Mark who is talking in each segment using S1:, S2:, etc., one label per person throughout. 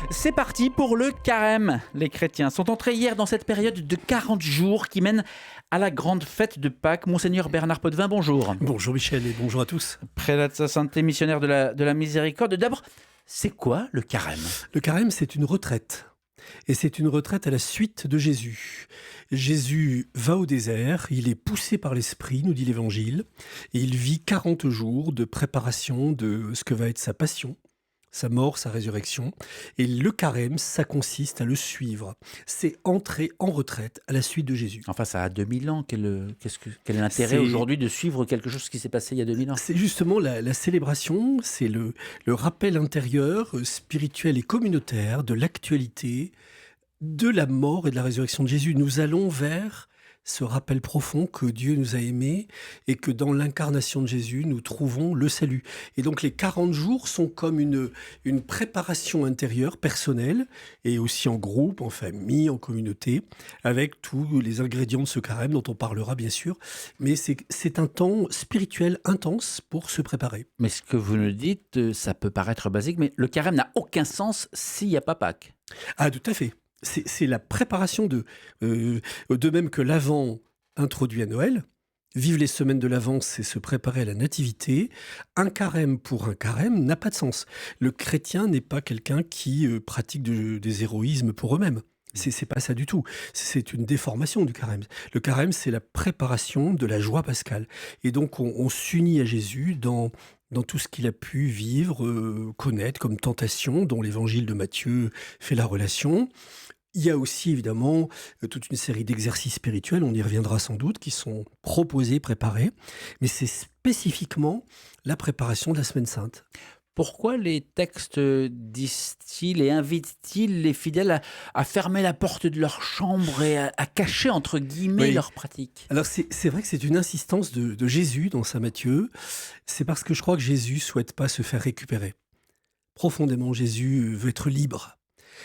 S1: C'est parti pour le carême. Les chrétiens sont entrés hier dans cette période de 40 jours qui mène à la grande fête de Pâques. Monseigneur Bernard Potvin, bonjour.
S2: Bonjour Michel et bonjour à tous.
S1: Prélat de sa sainteté, missionnaire de la miséricorde. D'abord, c'est quoi le carême ?
S2: Le carême, c'est une retraite. Et c'est une retraite à la suite de Jésus. Jésus va au désert, il est poussé par l'Esprit, nous dit l'Évangile, et il vit 40 jours de préparation de ce que va être sa passion, sa mort, sa résurrection. Et le carême, ça consiste à le suivre. C'est entrer en retraite à la suite de Jésus.
S1: Enfin, ça a 2000 ans. Quel est l'intérêt aujourd'hui de suivre quelque chose qui s'est passé il y a 2000 ans ?
S2: C'est justement la célébration, c'est le rappel intérieur, spirituel et communautaire de l'actualité, de la mort et de la résurrection de Jésus. Nous allons vers ce rappel profond que Dieu nous a aimés et que dans l'incarnation de Jésus, nous trouvons le salut. Et donc les 40 jours sont comme une préparation intérieure, personnelle, et aussi en groupe, en famille, en communauté, avec tous les ingrédients de ce carême dont on parlera bien sûr. Mais c'est un temps spirituel intense pour se préparer.
S1: Mais ce que vous nous dites, ça peut paraître basique, mais le carême n'a aucun sens s'il n'y a pas Pâques.
S2: Ah, tout à fait. C'est la préparation de même que l'Avent introduit à Noël. Vivre les semaines de l'Avent, c'est se préparer à la nativité. Un carême pour un carême n'a pas de sens. Le chrétien n'est pas quelqu'un qui pratique des héroïsmes pour eux-mêmes. C'est pas ça du tout. C'est une déformation du carême. Le carême, c'est la préparation de la joie pascale. Et donc, on s'unit à Jésus dans tout ce qu'il a pu vivre, connaître comme tentation, dont l'évangile de Matthieu fait la relation. Il y a aussi évidemment toute une série d'exercices spirituels, on y reviendra sans doute, qui sont proposés, préparés, mais c'est spécifiquement la préparation de la Semaine Sainte.
S1: Pourquoi les textes disent-ils et invitent-ils les fidèles à fermer la porte de leur chambre et à cacher, entre guillemets, leur pratique ?
S2: Alors c'est vrai que c'est une insistance de Jésus dans Saint Matthieu. C'est parce que je crois que Jésus souhaite pas se faire récupérer. Profondément, Jésus veut être libre.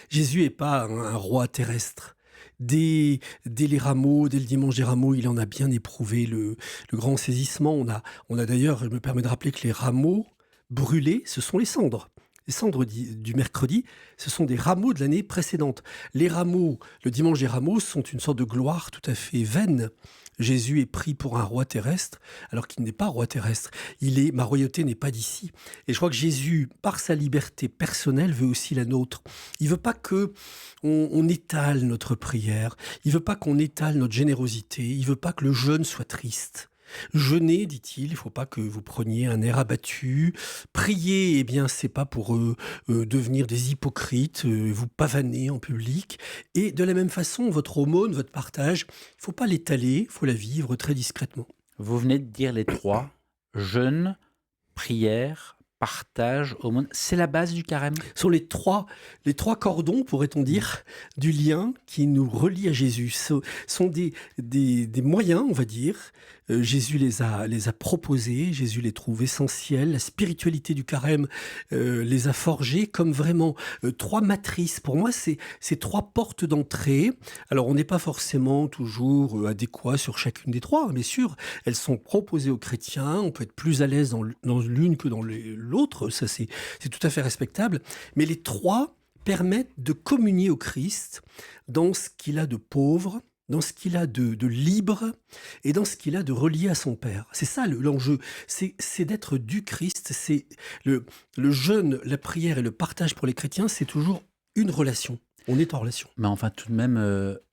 S2: Jésus n'est pas un roi terrestre. Dès les rameaux, dès le dimanche des rameaux, il en a bien éprouvé le grand saisissement. On a d'ailleurs, je me permets de rappeler que les rameaux brûlés, ce sont les cendres. Les cendres du mercredi, ce sont des rameaux de l'année précédente. Les rameaux, le dimanche des rameaux, sont une sorte de gloire tout à fait vaine. Jésus est pris pour un roi terrestre, alors qu'il n'est pas roi terrestre. Ma royauté n'est pas d'ici. Et je crois que Jésus, par sa liberté personnelle, veut aussi la nôtre. Il veut pas que on étale notre prière. Il veut pas qu'on étale notre générosité. Il veut pas que le jeûne soit triste. Jeûner, dit-il, il ne faut pas que vous preniez un air abattu. Prier, eh bien, c'est pas pour devenir des hypocrites, vous pavaner en public. Et de la même façon, votre aumône, votre partage, il ne faut pas l'étaler, il faut la vivre très discrètement.
S1: Vous venez de dire les trois, jeûne, prière, partage, aumône. C'est la base du carême ?
S2: Ce sont les trois cordons, pourrait-on dire, du lien qui nous relie à Jésus. Ce sont des moyens, on va dire. Jésus les a proposés, Jésus les trouve essentiels. La spiritualité du carême les a forgés comme vraiment trois matrices. Pour moi, c'est trois portes d'entrée. Alors, on n'est pas forcément toujours adéquat sur chacune des trois, bien sûr. Elles sont proposées aux chrétiens. On peut être plus à l'aise dans l'une que dans l'autre. Ça, c'est tout à fait respectable. Mais les trois permettent de communier au Christ dans ce qu'il a de pauvre, dans ce qu'il a de libre et dans ce qu'il a de relié à son Père. C'est ça l'enjeu, c'est d'être du Christ. C'est le jeûne, la prière et le partage pour les chrétiens, c'est toujours une relation. On est en relation.
S1: Mais enfin, tout de même,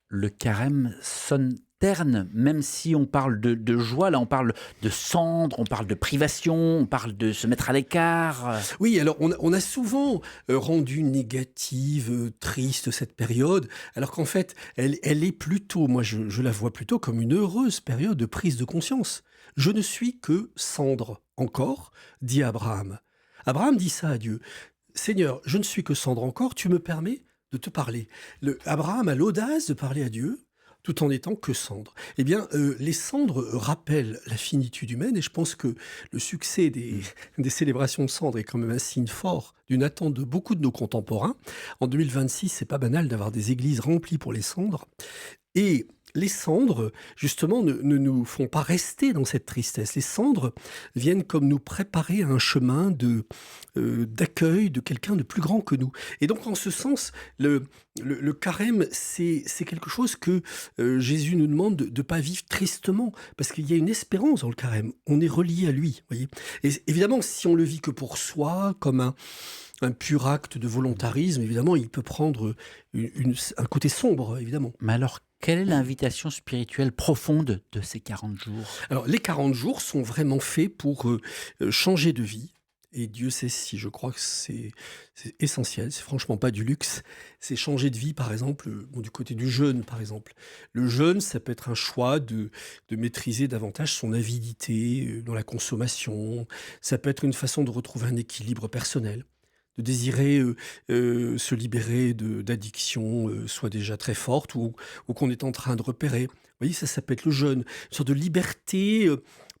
S1: le carême sonne terne, même si on parle de joie, là on parle de cendre, on parle de privation, on parle de se mettre à l'écart.
S2: Oui, alors on a souvent rendu négative, triste cette période, alors qu'en fait, elle est plutôt, moi je la vois plutôt comme une heureuse période de prise de conscience. Je ne suis que cendre encore, dit Abraham. Abraham dit ça à Dieu. Seigneur, je ne suis que cendre encore, tu me permets de te parler. Abraham a l'audace de parler à Dieu, tout en étant que cendre. Eh bien, les cendres rappellent la finitude humaine, et je pense que le succès des célébrations de cendres est quand même un signe fort d'une attente de beaucoup de nos contemporains. En 2026, c'est pas banal d'avoir des églises remplies pour les cendres. Et les cendres, justement, ne nous font pas rester dans cette tristesse. Les cendres viennent comme nous préparer à un chemin d'accueil de quelqu'un de plus grand que nous. Et donc, en ce sens, le carême, c'est quelque chose que Jésus nous demande de ne pas vivre tristement, parce qu'il y a une espérance dans le carême. On est relié à lui, voyez. Et évidemment, si on le vit que pour soi, comme un pur acte de volontarisme, évidemment, il peut prendre un côté sombre, évidemment.
S1: Mais alors, quelle est l'invitation spirituelle profonde de ces 40 jours?
S2: Alors, les 40 jours sont vraiment faits pour changer de vie. Et Dieu sait si je crois que c'est essentiel, c'est franchement pas du luxe. C'est changer de vie, par exemple, du côté du jeûne, par exemple. Le jeûne, ça peut être un choix de maîtriser davantage son avidité dans la consommation. Ça peut être une façon de retrouver un équilibre personnel, de désirer se libérer d'addictions, soit déjà très fortes ou qu'on est en train de repérer. Vous voyez, ça peut être le jeûne, une sorte de liberté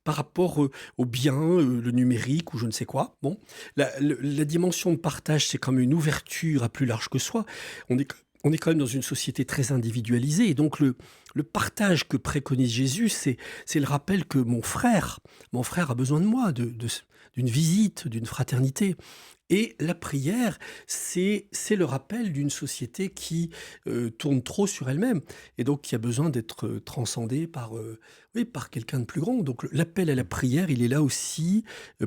S2: par rapport au bien, le numérique ou je ne sais quoi. Bon, la dimension de partage, c'est comme une ouverture à plus large que soi. On est quand même dans une société très individualisée. Et donc, le partage que préconise Jésus, c'est le rappel que mon frère a besoin de moi, d'une visite, d'une fraternité. Et la prière, c'est le rappel d'une société qui tourne trop sur elle-même et donc qui a besoin d'être transcendée par quelqu'un de plus grand. Donc l'appel à la prière, il est là aussi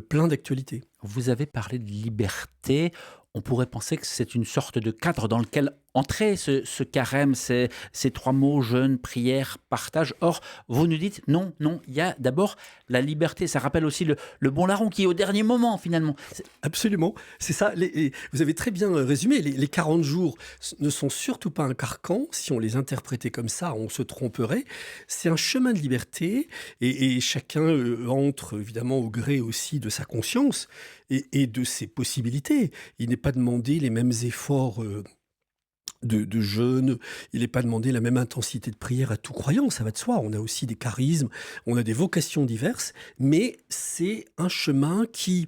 S2: plein d'actualité.
S1: Vous avez parlé de liberté. On pourrait penser que c'est une sorte de cadre dans lequel entrer ce carême, ces 3 mots, jeûne, prière, partage. Or, vous nous dites non, il y a d'abord la liberté. Ça rappelle aussi le bon larron qui est au dernier moment, finalement.
S2: Absolument, c'est ça. Vous avez très bien résumé. Les 40 jours ne sont surtout pas un carcan. Si on les interprétait comme ça, on se tromperait. C'est un chemin de liberté et chacun entre évidemment au gré aussi de sa conscience et de ses possibilités. Il n'est pas demandé les mêmes efforts de jeûne, il n'est pas demandé la même intensité de prière à tout croyant, ça va de soi. On a aussi des charismes, on a des vocations diverses, mais c'est un chemin qui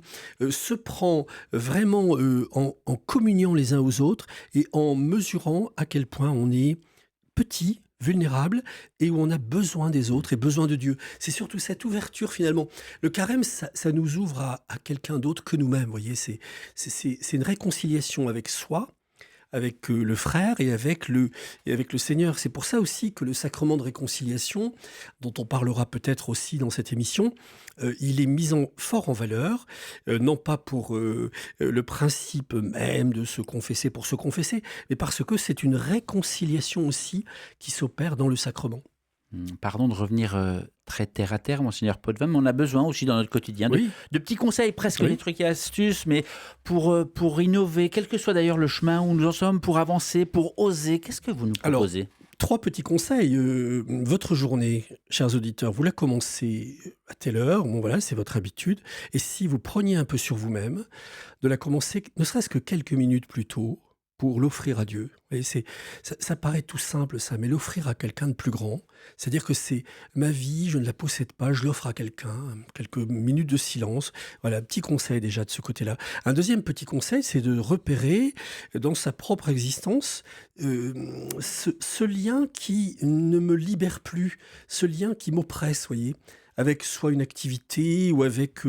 S2: se prend vraiment en communiant les uns aux autres et en mesurant à quel point on est petit, vulnérable et où on a besoin des autres et besoin de Dieu. C'est surtout cette ouverture finalement. Le carême, ça nous ouvre à quelqu'un d'autre que nous-mêmes. Vous voyez, c'est une réconciliation avec soi, avec le frère et avec le Seigneur. C'est pour ça aussi que le sacrement de réconciliation, dont on parlera peut-être aussi dans cette émission, il est mis fort en valeur, non pas pour le principe même de se confesser pour se confesser, mais parce que c'est une réconciliation aussi qui s'opère dans le sacrement.
S1: Pardon de revenir très terre à terre, monseigneur Potvin, mais on a besoin aussi dans notre quotidien
S2: Oui.
S1: de petits conseils, presque
S2: Oui.
S1: des trucs et astuces, mais pour innover, quel que soit d'ailleurs le chemin où nous en sommes, pour avancer, pour oser. Qu'est-ce que vous nous proposez?
S2: 3 petits conseils. Votre journée, chers auditeurs, vous la commencez à telle heure, bon voilà, c'est votre habitude. Et si vous preniez un peu sur vous-même, de la commencer ne serait-ce que quelques minutes plus tôt, pour l'offrir à Dieu. Vous voyez, ça paraît tout simple ça, mais l'offrir à quelqu'un de plus grand, c'est-à-dire que c'est ma vie, je ne la possède pas, je l'offre à quelqu'un, quelques minutes de silence. Voilà, un petit conseil déjà de ce côté-là. Un deuxième petit conseil, c'est de repérer dans sa propre existence ce lien qui ne me libère plus, ce lien qui m'oppresse, voyez, avec soit une activité ou avec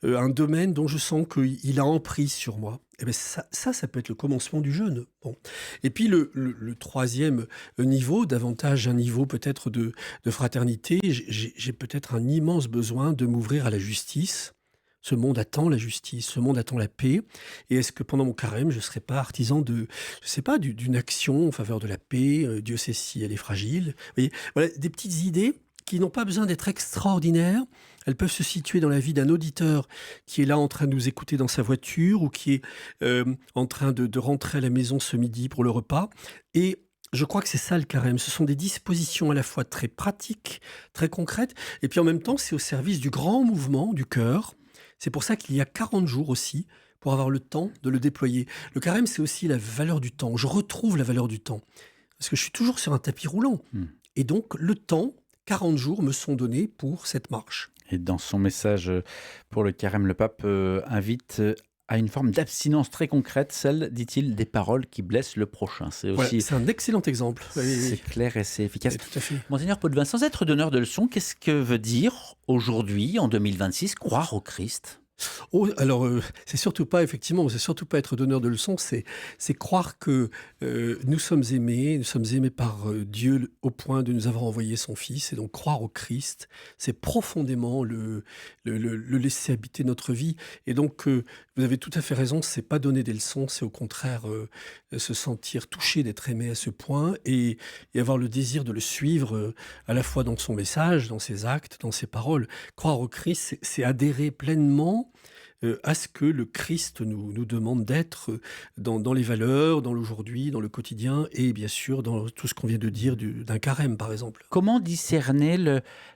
S2: un domaine dont je sens qu'il a emprise sur moi. Eh bien ça peut être le commencement du jeûne. Bon. Et puis le troisième niveau, davantage un niveau peut-être de fraternité, j'ai peut-être un immense besoin de m'ouvrir à la justice. Ce monde attend la justice, ce monde attend la paix. Et est-ce que pendant mon carême, je ne serais pas artisan d'une action en faveur de la paix? Dieu sait si elle est fragile. Vous voyez, voilà des petites idées qui n'ont pas besoin d'être extraordinaires. Elles peuvent se situer dans la vie d'un auditeur qui est là en train de nous écouter dans sa voiture ou qui est en train de rentrer à la maison ce midi pour le repas. Et je crois que c'est ça le carême. Ce sont des dispositions à la fois très pratiques, très concrètes, et puis en même temps, c'est au service du grand mouvement du cœur. C'est pour ça qu'il y a 40 jours aussi pour avoir le temps de le déployer. Le carême, c'est aussi la valeur du temps. Je retrouve la valeur du temps parce que je suis toujours sur un tapis roulant. Et donc, le temps, 40 jours me sont donnés pour cette marche.
S1: Et dans son message pour le carême, le pape invite à une forme d'abstinence très concrète, celle, dit-il, des paroles qui blessent le prochain. C'est
S2: Voilà,
S1: aussi
S2: c'est un excellent exemple. Oui, oui,
S1: c'est
S2: oui.
S1: clair et c'est efficace.
S2: Oui, tout à fait.
S1: Monseigneur Potvin, sans être donneur de leçons, qu'est-ce que veut dire aujourd'hui, en 2026, croire au Christ?
S2: Oh, alors, c'est surtout pas effectivement, c'est surtout pas être donneur de leçons, c'est croire que, nous sommes aimés par, Dieu au point de nous avoir envoyé son Fils et donc croire au Christ, c'est profondément le laisser habiter notre vie et donc, vous avez tout à fait raison, c'est pas donner des leçons, c'est au contraire, se sentir touché d'être aimé à ce point et avoir le désir de le suivre, à la fois dans son message, dans ses actes, dans ses paroles. Croire au Christ, c'est adhérer pleinement à ce que le Christ nous demande d'être dans les valeurs, dans l'aujourd'hui, dans le quotidien et bien sûr dans tout ce qu'on vient de dire d'un carême, par exemple.
S1: Comment discerner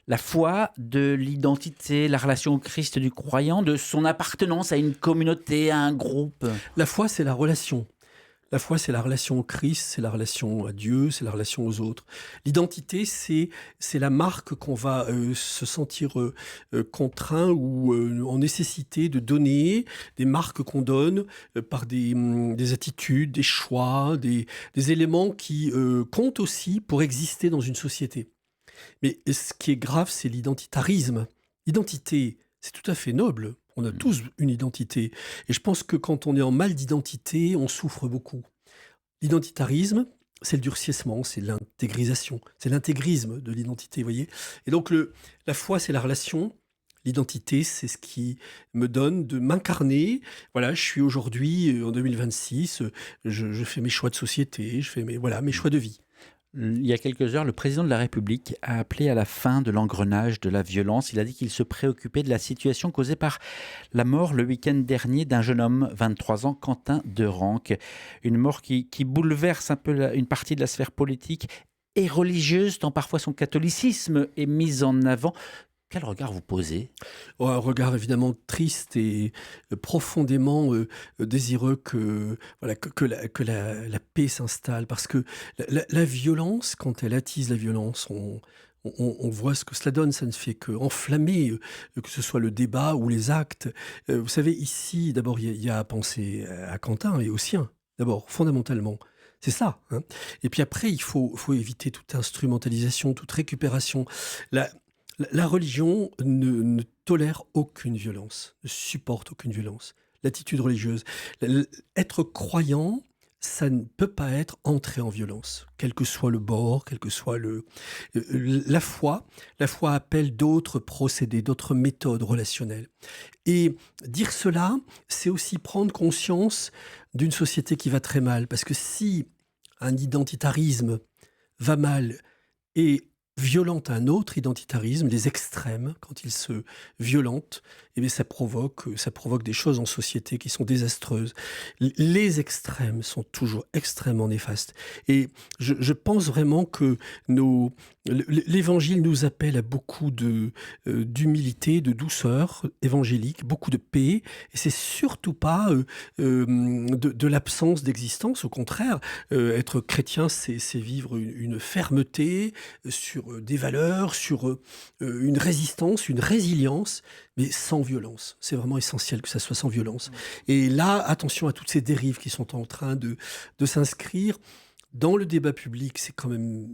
S1: la foi de l'identité, la relation au Christ du croyant, de son appartenance à une communauté, à un groupe?
S2: La foi, c'est la relation. La foi, c'est la relation au Christ, c'est la relation à Dieu, c'est la relation aux autres. L'identité, c'est la marque qu'on va se sentir contraint ou en nécessité de donner, des marques qu'on donne par des attitudes, des choix, des éléments qui comptent aussi pour exister dans une société. Mais ce qui est grave, c'est l'identitarisme. L'identité, c'est tout à fait noble. On a tous une identité. Et je pense que quand on est en mal d'identité, on souffre beaucoup. L'identitarisme, c'est le durcissement, c'est l'intégrisation, c'est l'intégrisme de l'identité, vous voyez. Et donc la foi, c'est la relation. L'identité, c'est ce qui me donne de m'incarner. Voilà, je suis aujourd'hui, en 2026, je fais mes choix de société, je fais mes choix de vie.
S1: Il y a quelques heures, le président de la République a appelé à la fin de l'engrenage de la violence. Il a dit qu'il se préoccupait de la situation causée par la mort le week-end dernier d'un jeune homme, 23 ans, Quentin Derenque. Une mort qui bouleverse un peu une partie de la sphère politique et religieuse, tant parfois son catholicisme est mis en avant. Quel regard vous posez?
S2: Oh, un regard évidemment triste et profondément désireux que, voilà, que la paix s'installe. Parce que la violence, quand elle attise la violence, on voit ce que cela donne. Ça ne fait qu'enflammer, que ce soit le débat ou les actes. Vous savez, ici, d'abord, il y a à penser à Quentin et aux siens. D'abord, fondamentalement. C'est ça. Hein. Et puis après, il faut éviter toute instrumentalisation, toute récupération. La religion ne tolère aucune violence, ne supporte aucune violence. L'attitude religieuse. Être croyant, ça ne peut pas être entrer en violence, quel que soit le bord, quel que soit la foi. La foi appelle d'autres procédés, d'autres méthodes relationnelles. Et dire cela, c'est aussi prendre conscience d'une société qui va très mal. Parce que si un identitarisme va mal et violente un autre identitarisme, des extrêmes, quand ils se violentent, eh bien ça provoque des choses en société qui sont désastreuses. Les extrêmes sont toujours extrêmement néfastes. Et je pense vraiment que l'Évangile nous appelle à beaucoup d'humilité, de douceur évangélique, beaucoup de paix. Et c'est surtout pas de l'absence d'existence. Au contraire, être chrétien, c'est vivre une fermeté sur des valeurs, sur une résistance, une résilience, mais sans violence. C'est vraiment essentiel que ça soit sans violence. Et là, attention à toutes ces dérives qui sont en train de s'inscrire. Dans le débat public, c'est quand même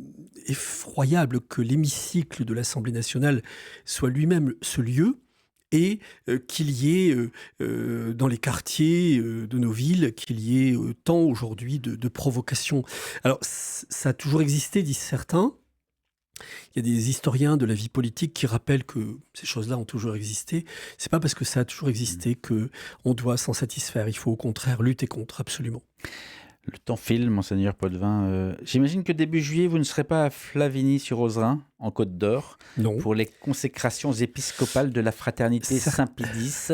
S2: effroyable que l'hémicycle de l'Assemblée nationale soit lui-même ce lieu et qu'il y ait dans les quartiers de nos villes, qu'il y ait tant aujourd'hui de provocations. Alors, ça a toujours existé, disent certains. Il y a des historiens de la vie politique qui rappellent que ces choses-là ont toujours existé. C'est pas parce que ça a toujours existé que on doit s'en satisfaire. Il faut au contraire lutter contre, absolument.
S1: Le temps file, Monseigneur Potvin. J'imagine que début juillet, vous ne serez pas à Flavigny-sur-Ozerain, en Côte d'Or,
S2: Non.
S1: pour les consécrations épiscopales de la fraternité Saint-Pédis.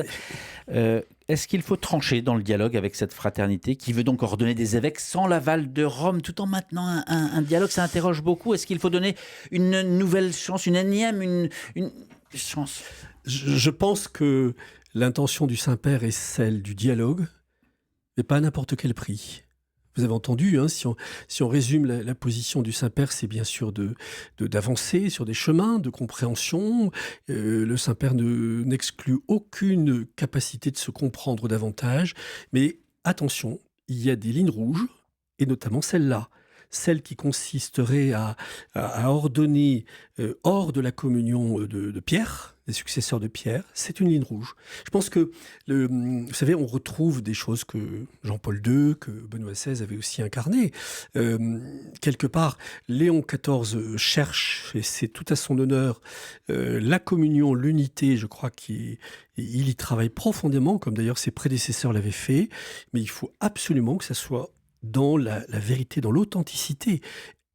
S1: Est-ce qu'il faut trancher dans le dialogue avec cette fraternité qui veut donc ordonner des évêques sans l'aval de Rome, tout en maintenant un dialogue? Ça interroge beaucoup. Est-ce qu'il faut donner une nouvelle chance, une énième, une chance?
S2: Je pense que l'intention du Saint-Père est celle du dialogue, mais pas à n'importe quel prix. Vous avez entendu, hein, si on résume la position du Saint-Père, c'est bien sûr d'avancer sur des chemins de compréhension. Le Saint-Père n'exclut aucune capacité de se comprendre davantage. Mais attention, il y a des lignes rouges, et notamment celle-là. Celle qui consisterait à ordonner hors de la communion de Pierre, des successeurs de Pierre, c'est une ligne rouge. Je pense que, vous savez, on retrouve des choses que Jean-Paul II, que Benoît XVI avait aussi incarnées. Quelque part, Léon XIV cherche, et c'est tout à son honneur, la communion, l'unité, je crois qu'il y travaille profondément, comme d'ailleurs ses prédécesseurs l'avaient fait, mais il faut absolument que ça soit dans la vérité, dans l'authenticité,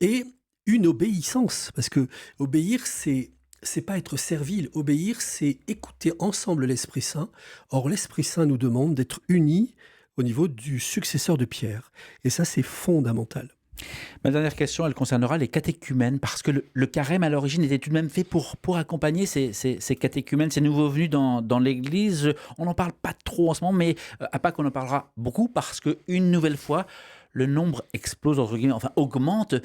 S2: et une obéissance, parce que obéir, c'est pas être servile. Obéir, c'est écouter ensemble l'Esprit Saint. Or, l'Esprit Saint nous demande d'être unis au niveau du successeur de Pierre, et ça, c'est fondamental.
S1: Ma dernière question, elle concernera les catéchumènes, parce que le carême, à l'origine, était tout de même fait pour accompagner ces catéchumènes, ces nouveaux venus dans l'Église. On n'en parle pas trop en ce moment, mais à Pâques, on en parlera beaucoup, parce qu'une nouvelle fois, le nombre explose, entre guillemets, enfin augmente.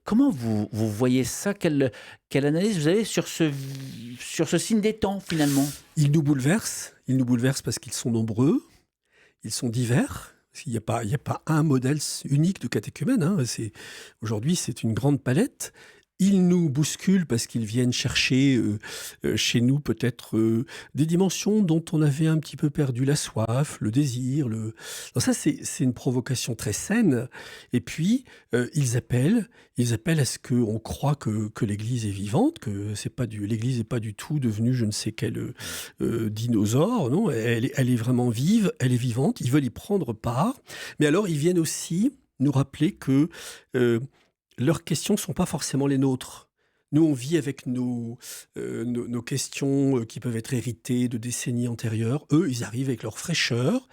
S1: Comment vous voyez ça? Quelle analyse vous avez sur ce signe des temps, finalement?
S2: Ils nous bouleversent parce qu'ils sont nombreux, ils sont divers. Il n'y a pas un modèle unique de catéchumène, hein. Aujourd'hui, c'est une grande palette. Ils nous bousculent parce qu'ils viennent chercher chez nous peut-être des dimensions dont on avait un petit peu perdu la soif, le désir. Donc ça, c'est une provocation très saine. Et puis, ils appellent à ce qu'on croit que l'Église est vivante, que l'Église n'est pas du tout devenue je ne sais quel dinosaure. Non, elle est vraiment vive, elle est vivante. Ils veulent y prendre part. Mais alors, ils viennent aussi nous rappeler que leurs questions ne sont pas forcément les nôtres. Nous, on vit avec nos questions qui peuvent être héritées de décennies antérieures. Eux, ils arrivent avec leur fraîcheur,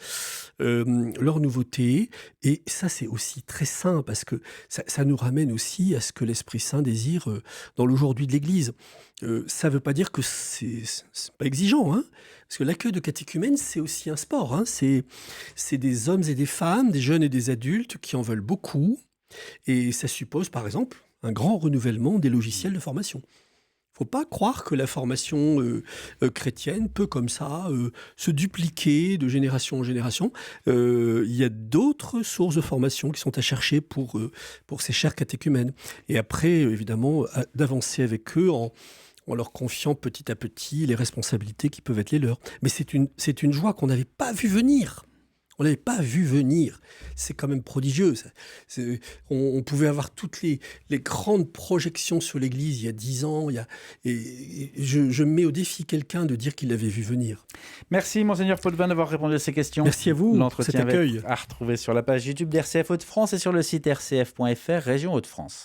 S2: leur nouveauté. Et ça, c'est aussi très sain, parce que ça nous ramène aussi à ce que l'Esprit Saint désire dans l'aujourd'hui de l'Église. Ça ne veut pas dire que c'est pas exigeant, hein, parce que l'accueil de catéchumènes, c'est aussi un sport, hein. C'est des hommes et des femmes, des jeunes et des adultes qui en veulent beaucoup. Et ça suppose, par exemple, un grand renouvellement des logiciels de formation. Il ne faut pas croire que la formation chrétienne peut comme ça se dupliquer de génération en génération. Il y a d'autres sources de formation qui sont à chercher pour ces chers catéchumènes. Et après, évidemment, d'avancer avec eux en leur confiant petit à petit les responsabilités qui peuvent être les leurs. Mais c'est une joie qu'on n'avait pas vue venir. On n'avait pas vu venir. C'est quand même prodigieux. On pouvait avoir toutes les grandes projections sur l'Église il y a 10 ans. Et je mets au défi quelqu'un de dire qu'il l'avait vu venir.
S1: Merci, Monseigneur Potvin, d'avoir répondu à ces questions.
S2: Merci à vous.
S1: L'entretien à retrouver sur la page YouTube d'RCF Hauts-de-France et sur le site rcf.fr, région Hauts-de-France.